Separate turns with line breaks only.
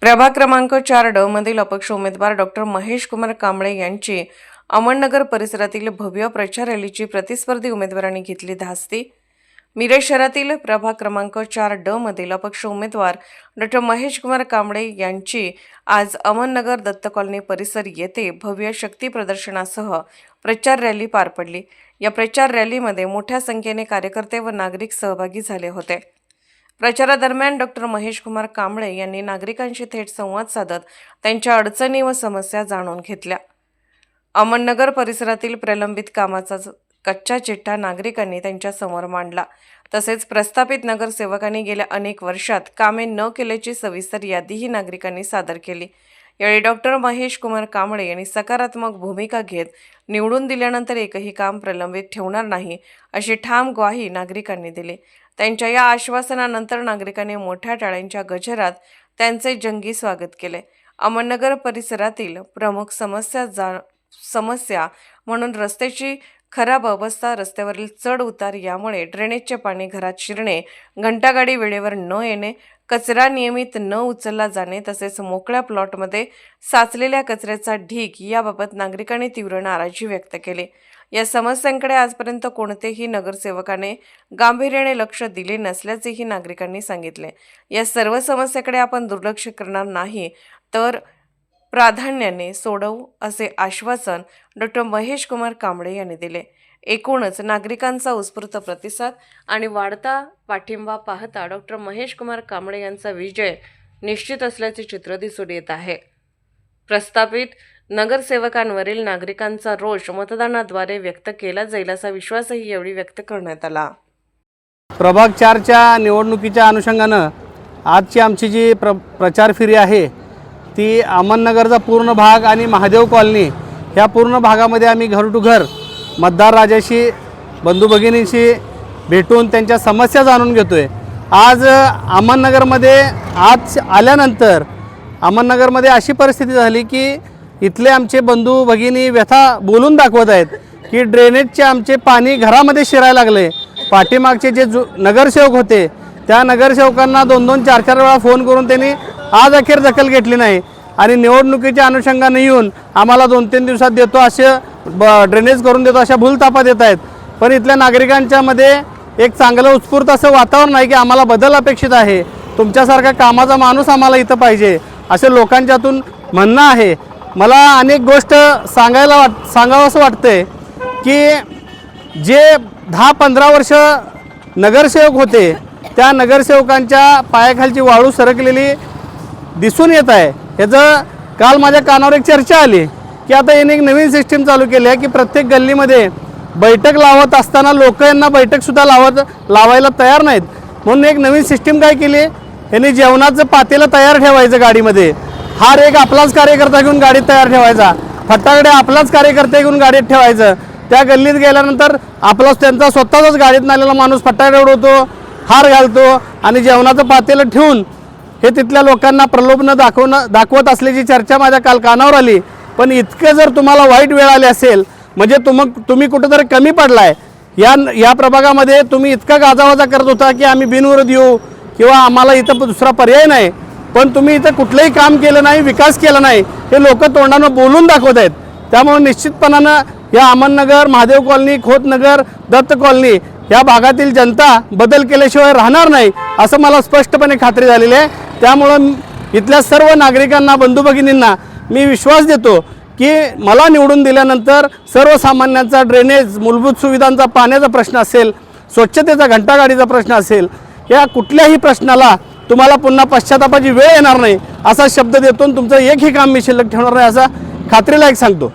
प्रभाग क्रमांक 4 मधील अपक्ष उमेदवार डॉक्टर महेश कुमार कांबळे यांची अमननगर परिसरातील भव्य प्रचार रॅलीची प्रतिस्पर्धी उमेदवारांनी घेतली धास्ती। मिरज शहरातील प्रभाग क्रमांक 4 मधील अपक्ष उमेदवार डॉक्टर महेश कुमार कांबळे यांची आज अमननगर दत्त कॉलनी परिसर येथे भव्य शक्ती प्रदर्शनासह प्रचार रॅली पार पडली। या प्रचार रॅलीमध्ये मोठ्या संख्येने कार्यकर्ते व नागरिक सहभागी झाले होते। प्रचारादरम्यान डॉक्टर महेश कुमार कांबळे यांनी नागरिकांशी थेट संवाद साधत त्यांच्या अडचणी व समस्या जाणून घेतल्या। अमननगर परिसरातील प्रलंबित कामाचा कच्चा चिठ्ठा नागरिकांनी त्यांच्या समोर मांडला। तसेच प्रस्थापित नगरसेवकांनी गेल्या अनेक वर्षात कामे न केल्याची सविस्तर यादीही नागरिकांनी सादर केली। यावेळी डॉक्टर महेश कुमार कांबळे यांनी सकारात्मक भूमिका घेत निवडून दिल्यानंतर एकही काम प्रलंबित ठेवणार नाही अशी ठाम ग्वाही नागरिकांनी दिली। त्यांच्या या आश्वासनानंतर नागरिकांनी मोठ्या टाळ्यांच्या गजरात त्यांचे जंगी स्वागत केले। अमननगर परिसरातील प्रमुख समस्या म्हणून रस्त्याची खराब अवस्था, रस्त्यावरील चढ उतार, यामुळे ड्रेनेजचे पाणी घरात शिरणे, घंटागाडी वेळेवर न येणे, कचरा नियमित न उचलला जाणे तसेच मोकळ्या प्लॉटमध्ये साचलेल्या कचऱ्याचा ढीग याबाबत नागरिकांनी तीव्र नाराजी व्यक्त केली। या समस्यांकडे आजपर्यंत कोणतेही नगरसेवकाने गांभीर्याने लक्ष दिले नसल्याचेही नागरिकांनी सांगितले। या सर्व समस्याकडे आपण दुर्लक्ष करणार नाही तर प्राधान्याने सोडवू असे आश्वासन डॉक्टर महेश कुमार कांबळे यांनी दिले। एकूणच नागरिकांचा उत्स्फूर्त प्रतिसाद आणि वाढता पाठिंबा पाहता डॉक्टर महेश कुमार कांबळे यांचा विजय निश्चित असल्याचे चित्र दिसून येत आहे। प्रस्थापित नगरसेवकांवरील नागरिकांचा रोष मतदानाद्वारे व्यक्त केला जाईल असा विश्वासही यावेळी व्यक्त करण्यात आला।
प्रभाग 4च्या निवडणुकीच्या अनुषंगानं आजची आमची जी प्रचार फेरी आहे ती अमननगरचा पूर्ण भाग आणि महादेव कॉलनी ह्या पूर्ण भागामध्ये आम्ही घर टू घर मतदार राजाशी, बंधू भगिनींशी भेटून त्यांच्या समस्या जाणून घेतोय। आज अमननगरमध्ये आज आल्यानंतर अमननगरमध्ये अशी परिस्थिती झाली की इथले आमचे बंधू भगिनी व्यथा बोलून दाखवत आहेत की ड्रेनेजचे आमचे पाणी घरामध्ये शिरायला लागले। पाठीमागचे जे नगरसेवक होते त्या नगरसेवकांना 2-2, 4-4 वेळा फोन करून त्यांनी आज अखेर दखल घेतली नाही आणि निवडणुकीच्या अनुषंगाने येऊन आम्हाला 2-3 दिवसात देतो असे ड्रेनेज करून देतो अशा भूलथापा देत आहेत। पण इथल्या नागरिकांच्या मध्ये एक चांगलं उत्स्फूर्त असं वातावरण आहे की आम्हाला बदल अपेक्षित आहे, तुमच्यासारखा कामाचा माणूस आम्हाला इथं पाहिजे असे लोकांच्यातून म्हणणं आहे। मला अनेक गोष्ट सांगावंसं वाटतंय की जे 10-15 वर्ष नगरसेवक होते त्या नगरसेवकांच्या पायाखालची वाळू सरकलेली दिसून येत आहे। ह्याचं काल माझ्या कानावर एक चर्चा आली की आता यांनी एक नवीन सिस्टीम चालू केली आहे की प्रत्येक गल्लीमध्ये बैठक लावत असताना लोक यांना बैठकसुद्धा लावायला तयार नाहीत, म्हणून एक नवीन सिस्टीम काय केली, यांनी जेवणाचं पातेलं तयार ठेवायचं गाडीमध्ये, हार एक आपलाच कार्यकर्ता घेऊन गाडीत तयार ठेवायचा, फटाकडे आपलाच कार्यकर्ता घेऊन गाडीत ठेवायचं, त्या गल्लीत गेल्यानंतर आपलाच त्यांचा स्वतःचाच गाडीत आलेला माणूस फटाकडे उडवतो, हार घालतो आणि जेवणाचं पातेलं ठेवून हे तिथल्या लोकांना प्रलोभन दाखवत असल्याची चर्चा माझ्या काल कानावर आली। पण इतकं जर तुम्हाला वाईट वेळ आली असेल म्हणजे तुम्ही कुठेतरी कमी पडलाय। या प्रभागामध्ये तुम्ही इतका गाजावाजा करत होता की आम्ही बिनविरोध येऊ किंवा आम्हाला इथं दुसरा पर्याय नाही, पण तुम्ही इथं कुठलंही काम केलं नाही, विकास केला नाही, हे लोक तोंडानं बोलून दाखवत आहेत। त्यामुळे निश्चितपणानं या अमननगर, महादेव कॉलनी, खोतनगर, दत्त कॉलनी या भागातील जनता बदल केल्याशिवाय राहणार नाही असं मला स्पष्टपणे खात्री झालेली आहे। त्यामुळं इथल्या सर्व नागरिकांना, बंधू भगिनींना मी विश्वास देतो की मला निवडून दिल्यानंतर सर्वसामान्यांचा ड्रेनेज, मूलभूत सुविधांचा, पाण्याचा प्रश्न असेल, स्वच्छतेचा, घंटागाडीचा प्रश्न असेल, या कुठल्याही प्रश्नाला तुम्हाला पुन्हा पश्चातापाची वेळ येणार नाही असा शब्द देतो। तुमचं एकही काम मी शिल्लक ठेवणार नाही असा खात्रीलायक सांगतो।